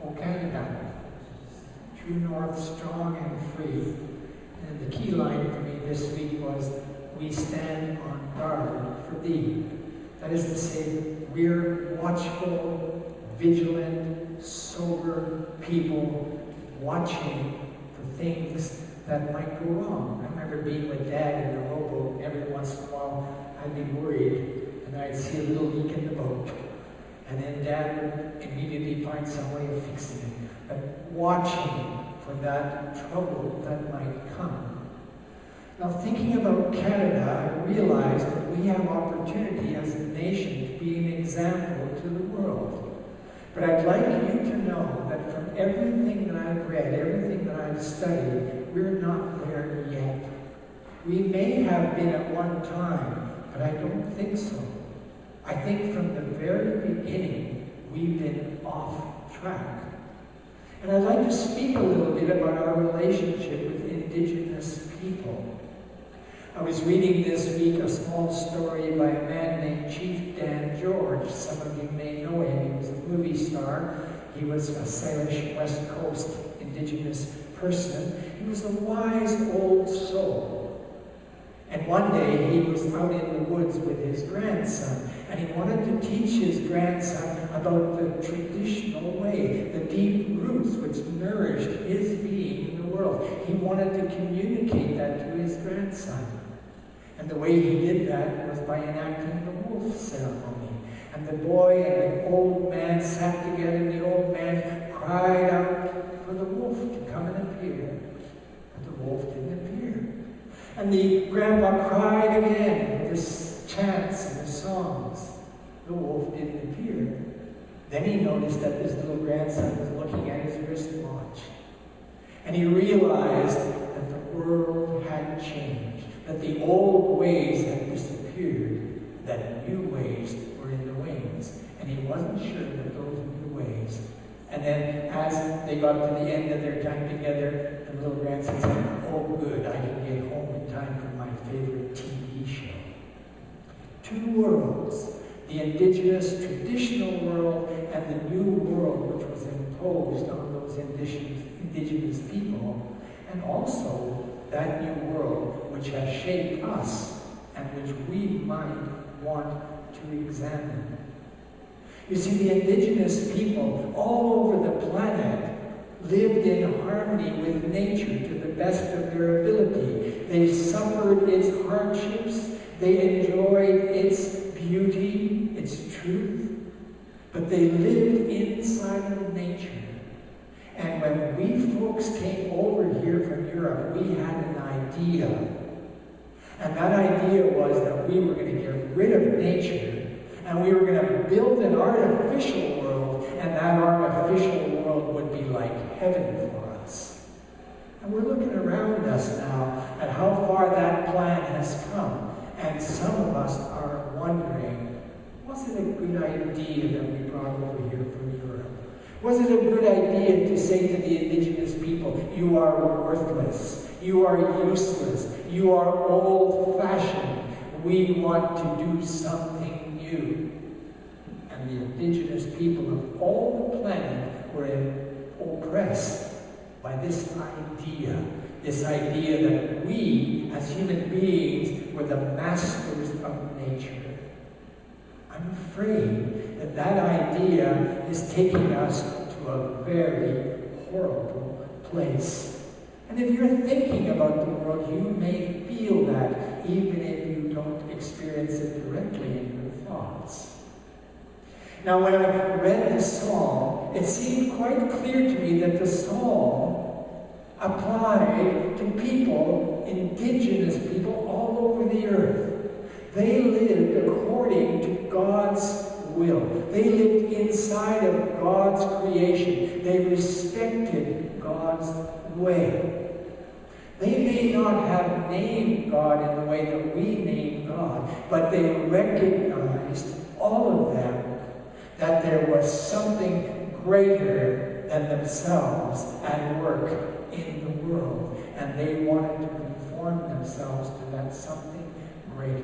O Canada, true north, strong and free. And the key line for me this week was, we stand on guard for thee. That is to say, we're watchful, vigilant, sober people watching for things that might go wrong. I remember being with Dad in the rowboat, and every once in a while I'd be worried, and I'd see a little leak in the boat. And then Dad would immediately find some way of fixing it. But watching for that trouble that might come. Now, thinking about Canada, I realized that we have opportunity as a nation to be an example to the world. But I'd like you to know that from everything that I've read, everything that I've studied, we're not there yet. We may have been at one time, but I don't think so. I think from the very beginning, we've been off track. And I'd like to speak a little bit about our relationship with Indigenous people. I was reading this week a small story by a man named Chief Dan George. Some of you may know him. He was a movie star. He was a Salish West Coast Indigenous person. He was a wise old soul. And one day he was out in the woods with his grandson, and he wanted to teach his grandson about the traditional way, the deep roots which nourished his being in the world. He wanted to communicate that to his grandson. And the way he did that was by enacting the wolf ceremony. And the boy and the old man sat together, and the old man cried out for the wolf to come and appear. But the wolf didn't appear. And the grandpa cried again with his chants and his songs. The wolf didn't appear. Then he noticed that his little grandson was looking at his wristwatch. And he realized that the world had changed, that the old ways had disappeared, that new ways were in the wings. And he wasn't sure that those new ways. And then as they got to the end of their time together, the little grandson said, "Oh good, I can get home in time for my favorite TV show." Two worlds, the Indigenous traditional world and the new world which was imposed on those indigenous people, and also that new world which has shaped us and which we might want to examine. You see, the Indigenous people all over the planet lived in harmony with nature to the best of their ability. They suffered its hardships, they enjoyed its beauty, its truth, but they lived inside of nature. And when we folks came over here from Europe, we had an idea. And that idea was that we were going to get rid of nature, and we were going to build an artificial world, and that artificial world would be like heaven for us. And we're looking around us now at how far that plan has come. And some of us are wondering, was it a good idea that we brought over here from Europe? Was it a good idea to say to the Indigenous people, you are worthless, you are useless, you are old-fashioned, we want to do something new? And the Indigenous people of all the planet were oppressed by this idea that we, as human beings, were the masters of nature. I'm afraid that that idea is taking us to a very horrible place. And if you're thinking about the world, you may feel that, even if you don't experience it directly in your thoughts. Now, when I read the psalm, it seemed quite clear to me that the psalm applied to people, indigenous people all over the earth. They lived according to God's will. They lived inside of God's creation. They respected God's way. They may not have named God in the way that we name God, but they recognized, all of them, that there was something greater than themselves at work in the world, and they wanted to conform themselves to that something greater.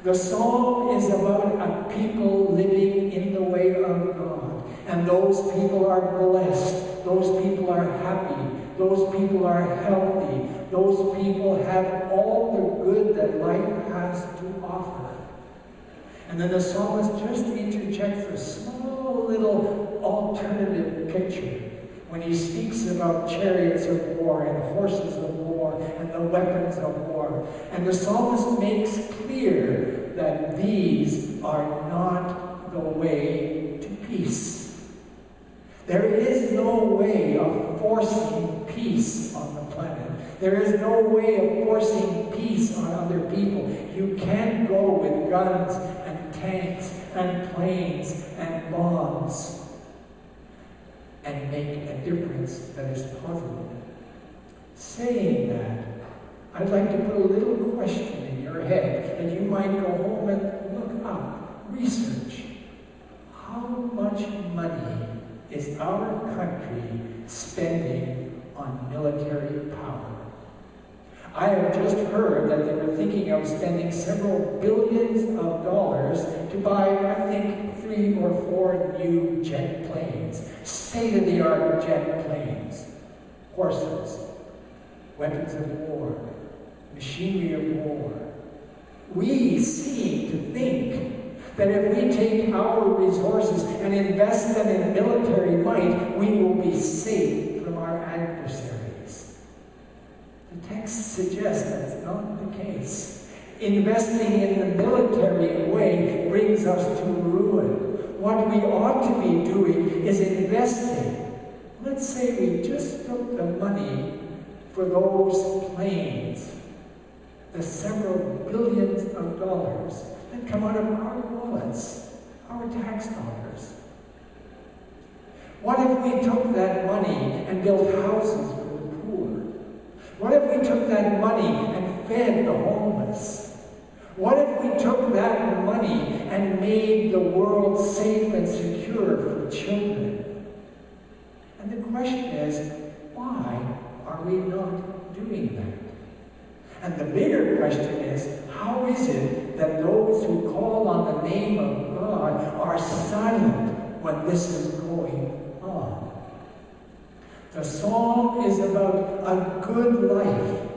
The psalm is about a people living in the way of God. And those people are blessed. Those people are happy. Those people are healthy. Those people have all the good that life has to offer. And then the psalmist just interjects a small little alternative picture when he speaks about chariots of war and horses of war and the weapons of war. And the psalmist makes clear that these are not the way to peace. There is no way of forcing peace on the planet. There is no way of forcing peace on other people. You can't go with guns and tanks and planes and bombs and make a difference that is positive. Saying that, I'd like to put a little question in your head, and you might go home and look up, research. How much money is our country spending on military power? I have just heard that they were thinking of spending several billions of dollars to buy, I think, 3 or 4 new jet planes, state-of-the-art jet planes, horses, weapons of war, machinery of war. We seem to think that if we take our resources and invest them in military might, we will be safe from our adversaries. The text suggests that's not the case. Investing in the military way brings us to ruin. What we ought to be doing is investing. Let's say we just took the money for those planes, the several billions of dollars that come out of our wallets, our tax dollars. What if we took that money and built houses for the poor? What if we took that money and fed the homeless? What if we took that money and made the world safe and secure for children? And the question is, why are we not doing that? And the bigger question is, how is it that those who call on the name of God are silent when this is going on? The psalm is about a good life,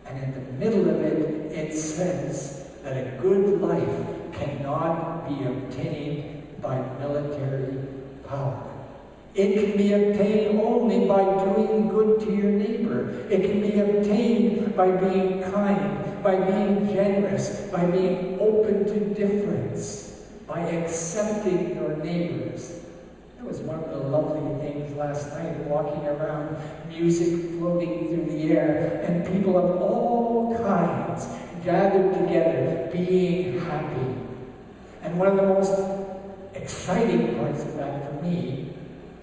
and in the middle of it, it says that a good life cannot be obtained by military power. It can be obtained only by doing good to your neighbor. It can be obtained by being kind, by being generous, by being open to difference, by accepting your neighbors. That was one of the lovely things last night, walking around, music floating through the air, and people of all kinds gathered together, being happy. And one of the most exciting parts of that for me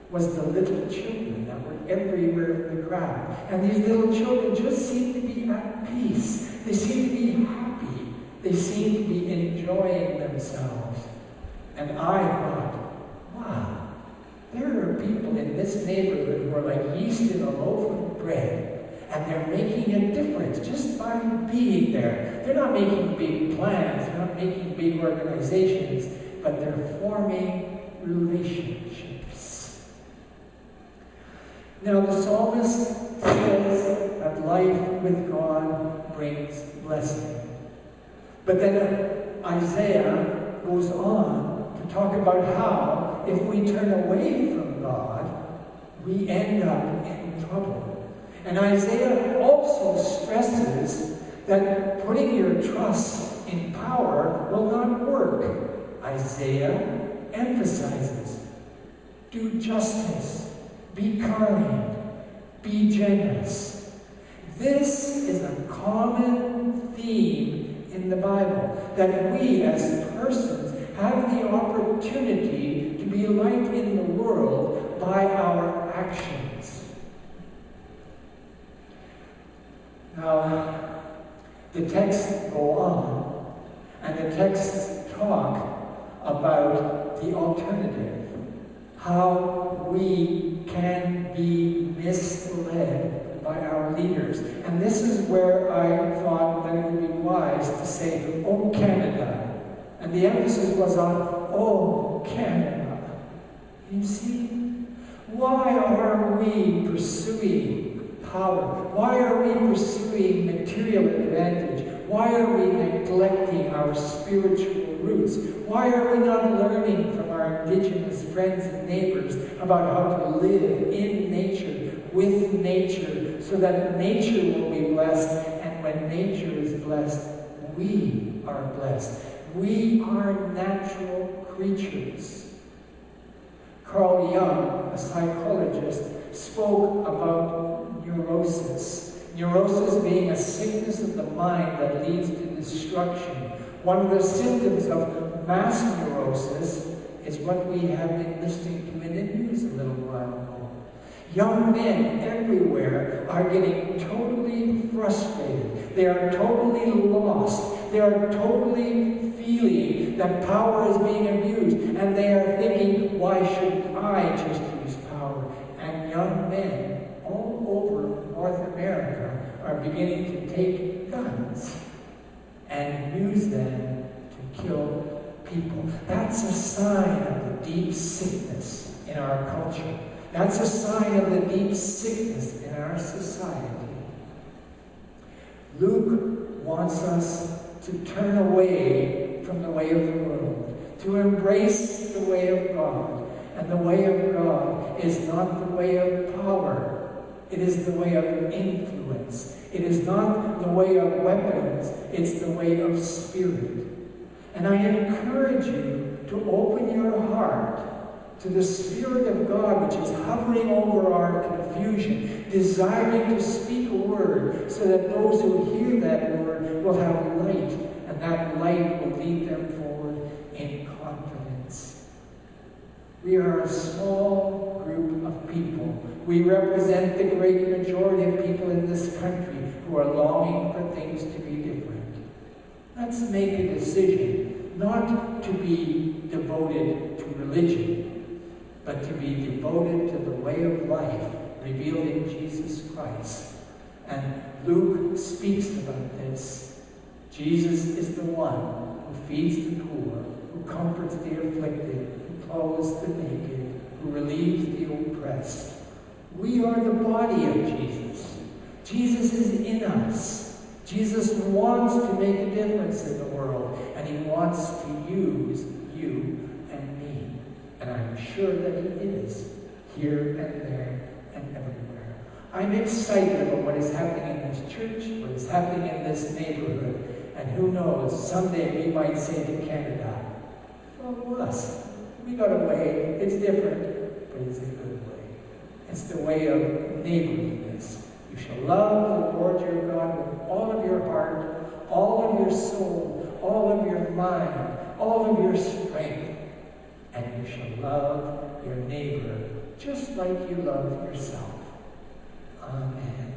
was the little children that were everywhere in the crowd. And these little children just seemed to be at peace. They seemed to be happy. They seemed to be enjoying themselves. And I thought, wow, there are people in this neighborhood who are like yeast in a loaf of bread, and they're making a difference just by being there. They're not making big plans, they're not making big organizations, but they're forming relationships. Now, the psalmist says that life with God brings blessing. But then Isaiah goes on to talk about how, if we turn away from God, we end up in trouble. And Isaiah also stresses that putting your trust in power will not work. Isaiah emphasizes, do justice, be kind, be generous. This is a common theme in the Bible, that we as persons have the opportunity to be light in the world by our actions. Now, the texts go on, and the texts talk about the alternative, how we can be misled by our leaders. And this is where I thought that it would be wise to say, "Oh, Canada." And the emphasis was on, "Oh, Canada." You see? Why are we pursuing power? Why are we pursuing material advantage? Why are we neglecting our spiritual roots? Why are we not learning from our indigenous friends and neighbors about how to live in nature, with nature, so that nature will be blessed, and when nature is blessed, we are blessed. We are natural creatures. Carl Jung, a psychologist, spoke about neurosis. Neurosis being a sickness of the mind that leads to destruction. One of the symptoms of mass neurosis is what we have been listening to in the news a little while ago. Young men everywhere are getting totally frustrated. They are totally lost. They are totally feeling that power is being abused. And they are thinking, why shouldn't I just use power? And young men all over North America are beginning to take guns and use them to kill people. That's a sign of the deep sickness in our culture. That's a sign of the deep sickness in our society. Luke wants us to turn away from the way of the world, to embrace the way of God. And the way of God is not the way of power. It is the way of influence. It is not the way of weapons. It's the way of spirit. And I encourage you to open your heart to the Spirit of God, which is hovering over our confusion, desiring to speak a word so that those who hear that word will have light, and that light will lead them forward in confidence. We are a small group of people. We represent the great majority of people in this country who are longing for things to be different. Let's make a decision not to be devoted to religion, but to be devoted to the way of life revealed in Jesus Christ. And Luke speaks about this. Jesus is the one who feeds the poor, who comforts the afflicted, who clothes the naked, who relieves the oppressed. We are the body of Jesus. Jesus is in us. Jesus wants to make a difference in the world, and he wants to use you and me. And I'm sure that he is, here and there and everywhere. I'm excited about what is happening in this church, what is happening in this neighborhood, and who knows, someday we might say to Canada, follow us. We got a way, it's different, but it's a good way. It's the way of neighborliness. You shall love the Lord your God with all of your heart, all of your soul, all of your mind, all of your strength. And you shall love your neighbor just like you love yourself. Amen.